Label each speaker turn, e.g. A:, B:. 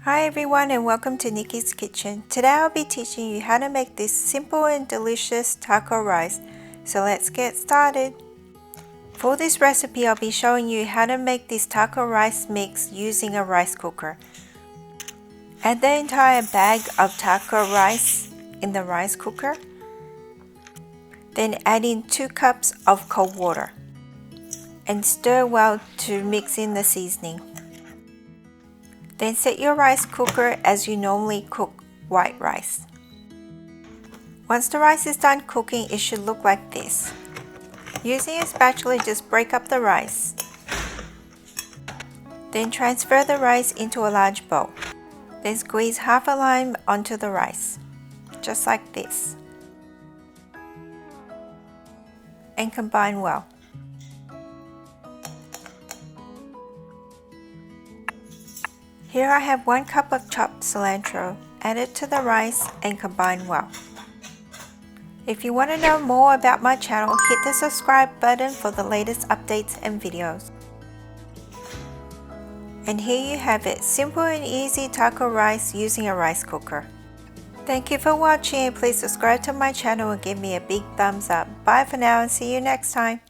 A: Hi everyone and welcome to Nikki's Kitchen. Today I'll be teaching you how to make this simple and delicious taco rice. So let's get started. For this recipe I'll be showing you how to make this taco rice mix using a rice cooker. Add the entire bag of taco rice in the rice cooker. Then add in 2 cups of cold water. And stir well to mix in the seasoning. Then set your rice cooker as you normally cook white rice. Once the rice is done cooking, it should look like this. Using a spatula, just break up the rice. Then transfer the rice into a large bowl. Then squeeze half a lime onto the rice, just like this. And combine well. Here I have 1 cup of chopped cilantro. Add it to the rice and combine well. If you want to know more about my channel, hit the subscribe button for the latest updates and videos. And here you have it, simple and easy taco rice using a rice cooker. Thank you for watching and please subscribe to my channel and give me a big thumbs up. Bye for now and see you next time.